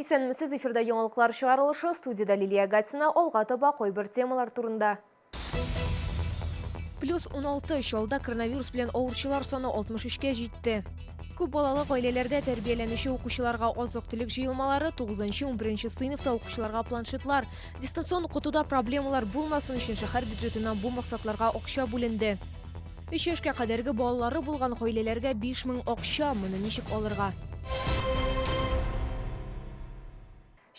Исәнмесез, эфирда яңалыклар чыгарылышы, студияда Лилия Гатина, олға таба койбір темалар турында. Плюс 16 шолда коронавирус белән авыручылар саны 63-ке җитте. Күп балалы гаиләләрдә тәрбияләнүче укучыларга азык-төлек җыелмалары, 9-11 сыйныфта укучыларга планшетлар, дистанцион укытуда проблемалар булмасын өчен шәһәр бюджетыннан бу максатларга акча бүленде. 3 яшькә кадәрге балалары булган гаиләләргә 5000 акча, моны ничек алырга?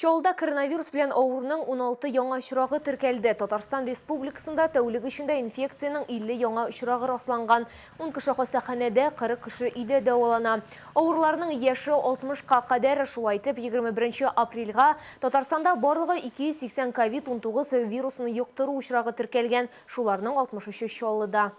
Шолда коронавирус белән авыруның 16 яңа очрагы теркәлде. Татарстан Республикасында тәүлек эчендә инфекцияның 50 яңа очрагы расланган. 10 кеше хастаханәдә, 40 кеше өйдә дәвалана. Авыруларның яше 60-ка кадәр, шулай итеп 21 апрельгә Татарстанда барлыгы 280 COVID-19 вирусын юктыру очрагы теркәлгән. Шуларның 63-і Чаллыда.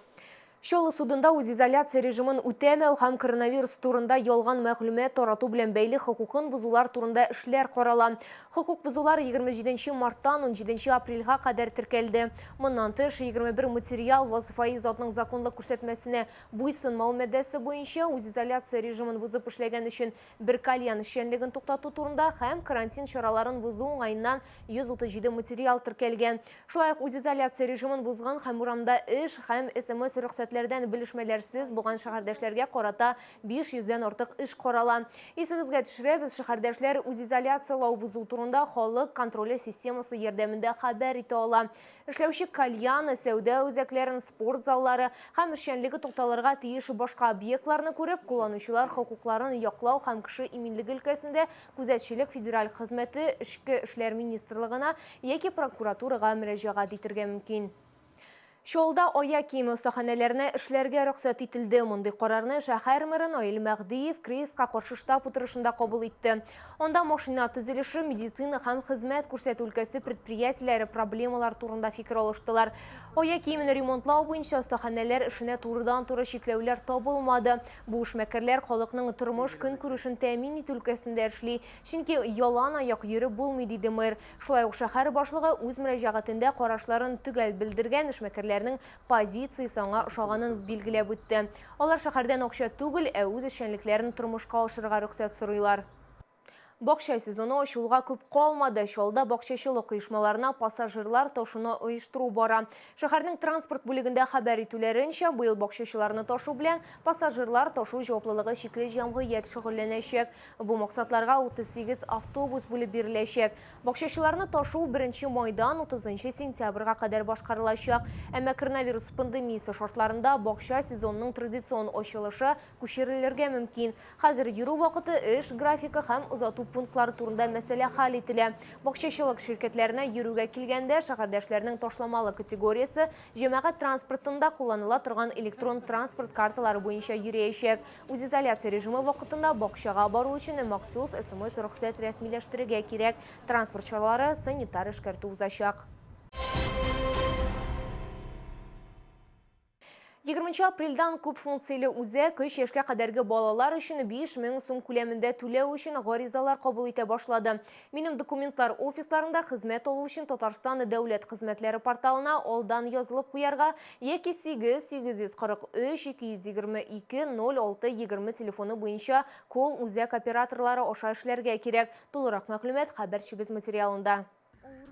Чаллы судында изоляция режимын үтәмәү һәм коронавирус турында ялган мәгълүмат тарату белән бәйле хукукын бузулар турында эшләр карала. Хукук бузулар 27 марттан 17 апрельгә кадәр теркәлде. Моннан тыш 21 материал вазифаи затның законлык күрсәтмәсенә буйсынмау маддәсе буенча изоляция режимын бузып эшләгән өчен бер кальян эшчәнлеген туктату турында һәм карантин чараларын бузу уңаеннан 137 материал теркәлгән. Шулай ук изоляция режимын бузган һәм урамда эш һәм СМС рөхсәтләрдән белешмәләрсез булган шәһәрдәшләргә карата 500дән артык эш карала. Исегезгә төшерәбез, шәһәрдәшләр изоляциялау бузу турында халык контроле системасы ярдәмендә хәбәр итә ала. Эшләүче кальян, сәүдә үзәкләрен, спорт заллары һәм эшчәнлеге тукталырга тиеш башка объектларны күреп, кулланучылар хокукларын яклау һәм кеше иминлеге өлкәсендә күзәтчелек федераль хезмәте Эчке эшләр министрлыгына яки прокуратурага мөрәҗәгать итәргә мөмкин. Шолда ая киеме остаханәләренә эшләргә рөхсәт ителде. Мондый карарны шәһәр мэры Наил Мәгдиев кризиска каршы штаб утырышында кабул итте. Онда машина төзелеше, медицина һәм хезмәт күрсәтү өлкәсе предприятиеләре проблемалар турында фикер алыштылар. Ая киемен ремонтлау буенча остаханәләр эшенә турыдан-туры чикләүләр табылмады. Бу эшмәкәрләр халыкның тормыш көнкүрешен тәэмин итү өлкәсендә эшли, чөнки ялан аяк йөреп булмый, диде мэр. Шулай ук шәһәр башлыгы үз мөрәҗәгатендә карашларын төгәл белдергән эшмәкәрләрнең позициясе аңа ошаганын билгеләп үтте. Алар шәһәрдән акча түгел, үз эшчәнлекләрен тормышка ашырырга рөхсәт сорыйлар. Бакча сезоны ачылуга күп калмады. Чаллыда бакчачылык оешмаларына пассажирлар ташуны оештыру бара. Шәһәрнең транспорт бүлегендә хәбәр итүләренчә, быел бакчачыларны ташу белән пассажирлар ташу җаваплылыгы чикле җәмгыять шөгыльләнәчәк. Бу максатларга 38 автобус бүлеп биреләчәк. Бакчачыларны ташу 1 майдан 30 сентябрьгә кадәр башкарылачак. Әмма коронавирус пандемиясе шартларында бакча сезонының традицион ачылышы күчерелергә мөмкин. Хәзер йөрү вакыты, эш графигы һәм узату пунктлары турында мәсьәлә хәл ителә. Бакчачылык ширкәтләренә йөрүгә килгәндә шәһәрдәшләрнең ташламалы категориясе җәмәгать транспортында кулланыла торган электрон транспорт карталары буенча йөрәячәк. Изоляция режимы вакытында бакчага бару өчен махсус СМС рөхсәт рәсмиләштерергә кирәк. Транспорт чаралары санитар эшкәртү узачак. 20 апрельдан күп функцияле үзәк 3 яшькә кадәрге балалар өчен 5000 сум күләмендә түләү өчен гаризалар кабул итә башлады. Минем документлар офисларында хезмәт алу өчен Татарстан дәүләт хезмәтләре порталына алдан язылып куярга яки 8-843-222-06-20 телефоны буенча кол үзәк операторлары аша эшләргә кирәк. Тулырак мәгълүмат хәбәрчебез материалында.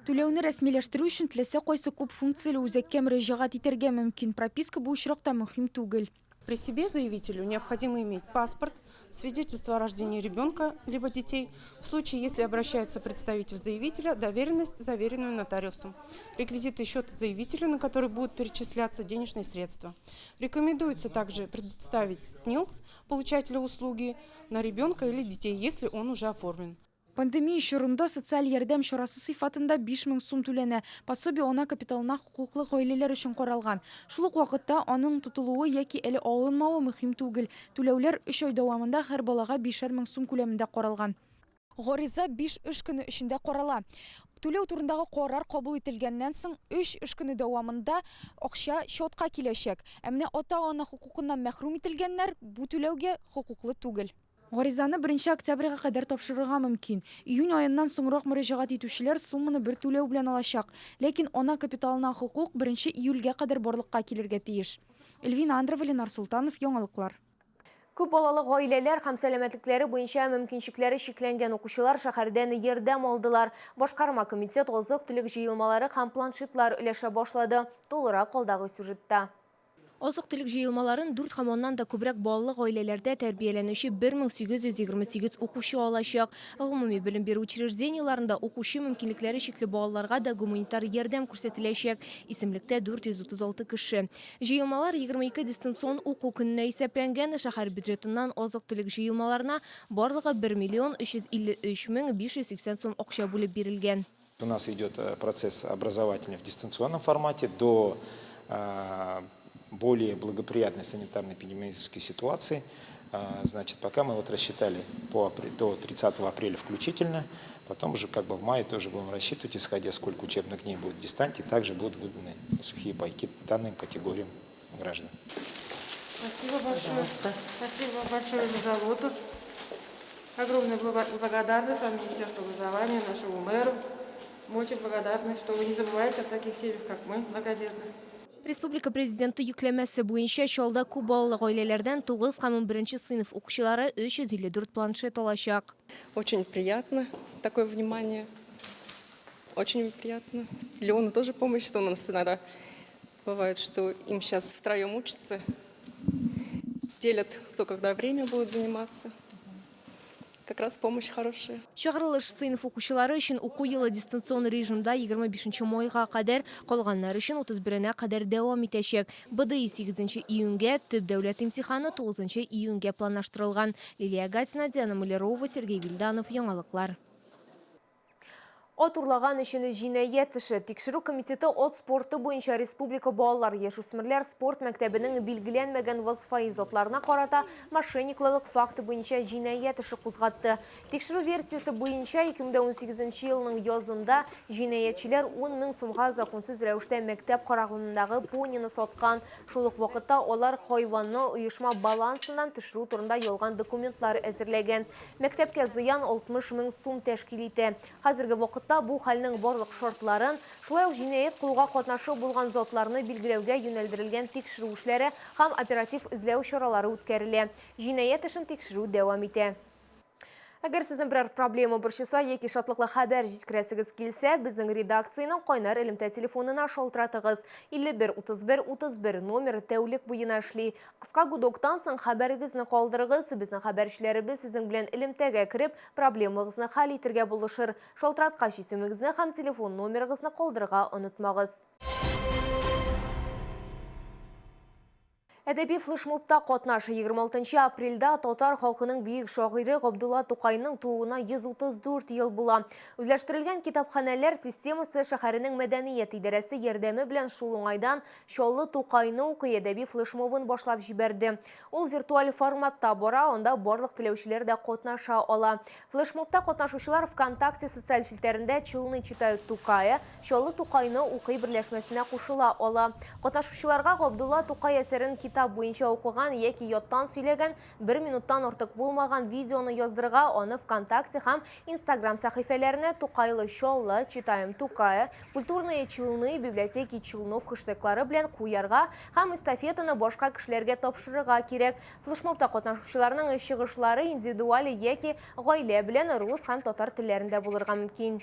Түләүне рәсмиләштерү өчен теләсә кайсы күп функцияле үзәккә мөрәҗәгать итәргә мөмкин. Прописка бу очракта мөһим түгел. При себе заявителю необходимо иметь паспорт, свидетельство о рождении ребенка либо детей. В случае, если обращается представитель заявителя, доверенность, заверенную нотариусом. Реквизиты счета заявителя, на который будут перечисляться денежные средства. Рекомендуется также представить СНИЛС получателя услуги на ребенка или детей, если он уже оформлен. Пандемия чорында социаль ярдәм чарасы сыйфатында 5000 сум түләнә. Пособие ана капиталына хукуклы гаиләләр өчен каралган. Шул ук вакытта аның тотылуы яки әле алынмавы мөһим түгел. Түләүләр 3 ай дәвамында һәр балага 5000 сум күләмендә каралган. Гариза 5 эш көне эчендә карала. Түләү турындагы карар кабул ителгәннән соң 3 эш көне дәвамында акча счетка киләчәк. Ә менә ата-ана хукукыннан мәхрүм ителгәннәр бу түләүгә хукуклы түгел. Гаризаны 1 октябрьгә кадәр тапшырырга мөмкин. Июнь аеннан соңрак мөрәҗәгать итүчеләр сумманы бер түләү белән алачак. Ләкин ана капиталына хукук 1 июльгә кадәр барлыкка килергә тиеш. Эльвина Андрова, Ленар Султанов, яңалыклар. Көп балалы гаиләләр һәм сәламәтлекләре буенча мөмкинчекләре шикләнгән укучылар шәһәрдән ярдәм алдылар. Башкарма комитет азык-төлек җыелмалары һәм планшетлар өләшә башлады. Тулырак алдагы сюжетта. Азык-төлек җыелмаларын 4 һәм оннан да күбрәк балалы гаиләләрдә тәрбияләнүче 1828 укучы алачак. Гомуми белем бирү учреждениеларында укучы мөмкинлекләре шикле балаларга да гуманитар ярдәм күрсәтеләчәк. Исемлектә 436 кеше. Җыелмалар 22 дистанцион уку көненә исәпләнгән. Шәһәр бюджетыннан азык-төлек җыелмаларына барлыгы 1 353 580 сум акча бүлеп бирелгән. У нас идет процесс образовательный в дистанционном формате до более благоприятной санитарно-эпидемиологической ситуации. Значит, пока мы вот рассчитали до 30 апреля включительно, потом уже как бы в мае тоже будем рассчитывать, исходя сколько учебных дней будет в дистанции, также будут выданы сухие пайки данным категориям граждан. Спасибо большое. Спасибо большое за заботу. Огромная благодарность вам, Министерству образования, нашему мэру. Мы очень благодарны, что вы не забываете о таких семьях, как мы, многодетных. Республика президенты yüklәмәсе буенча Шалда күп балалы гаиләләрдән 9 һәм 11 сыйныф укучылары 354 планшет алачак. Очень приятно такое внимание. Очень приятно. Леону тоже помощь, что у нас иногда бывает, что им сейчас втроем учатся. Делят, кто когда время будет заниматься. Как раз помощь хорошая. Чыгарылыш сыйныф укучылары өчен уку елы дистанцион режимда 25 майга кадәр, калганнар өчен 31-нә кадәр дәвам итәчәк. БДИ 8 июньгә, төп дәүләт имтиханы 9 июньгә планлаштырылган. Лилия Гатина, Диана Мулярова, Сергей Вильданов, яңалыклар. От урлаган өчен җинаять эше. Тикшерү комитеты от спорты буенча республика балалар яшүсмерләр спорт мәктәбенең билгеләнмәгән вазифа изотларына карата мошенниклык факты буенча җинаять эше кузгатты. Тикшерү версиясе буенча 2018 елның язында җинаятьчеләр 10 000 сумга законсыз рәвештә мәктәп карагындагы понины саткан. Шул ук вакытта алар хайванны оешма балансыннан төшерү турында ялган документлар әзерләгән. Мәктәпкә зыян 60 000 сум тәшкил итә. Хәзерге вакытта бу хәлнең барлык шартларын, шулай ук җинаять кулга катнашы булган затларны билгеләүгә юнәлдерелгән тикшерү эшләре һәм оператив эзләү чаралары үткәрелә. Җинаять эшен тикшерү дәвам итә. Әгәр сезнең берәр проблема борчыса яки шатлыклы хәбәр җиткерәсегез килсә, безнең редакциянең кайнар элемтә телефонына шалтыратыгыз. 51 31 31 номеры тәүлек буена эшли. Кыска гудоктан соң хәбәрегезне калдырыгыз. Безнең хәбәрчеләребез сезнең белән элемтәгә кирип, проблемагызны хәл итәргә булышыр. Шалтыраткач исемегезне һәм телефон номерыгызны калдырырга онытмагыз. Әдәби флешмобта катнашы 26 апрельдә татар халкының бөек шагыйре Габдулла Тукайның тууына 134 ел була. Үзләштерелгән китапханәләр системасы шәһәренең мәдәният идарәсе ярдәме белән шул уңайдан Чаллы Тукайны укый әдәби флешмобын башлап җибәрде. Ул виртуаль форматта бара, анда барлык теләүчеләр дә катнаша ала. Флешмобта катнашучылар ВКонтакте социаль челтәрендә Чулны читают Тукая, Чаллы Тукайны укый берләшмәсенә кушыла ала. Катнашучыларга Габдулла Тукай әсәрен китап буенча укыган яки яттан сөйләгән 1 минуттан артык булмаган видеоны яздырырга, аны ВКонтакте һәм Инстаграм сәхифәләренә Тукайлы Чаллы, Читаем Тукая, Культурные Чулны, Библиотеки Чулнов хэштеглары белән куярга һәм эстафетаны башка кешеләргә тапшырырга кирәк. Флешмобта катнашучыларның чыгышлары индивидуаль яки гаилә белән рус һәм татар телләрендә булырга мөмкин.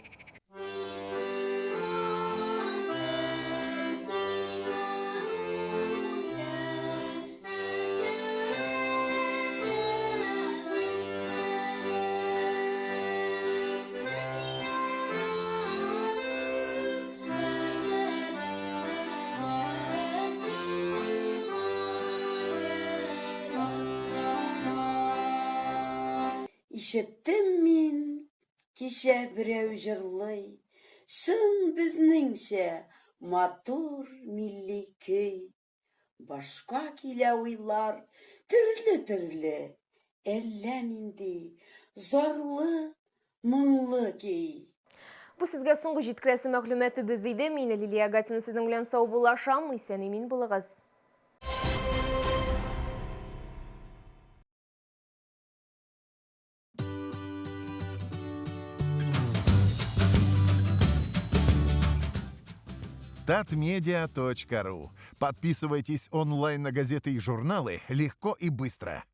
Ишеттем мин, кичә берәү җырлый, шым безнеңчә матур милли көй. Башка килә уйлар, төрле-төрле, әллә нинди зарлы, моңлы көй. Бу сезгә соңгы җиткерәсе мәгълүматы иде. Мин Лилия Гатина сезнең белән сау булашам. Исән-имин булыгыз. Tatmedia.ru. Подписывайтесь онлайн на газеты и журналы легко и быстро.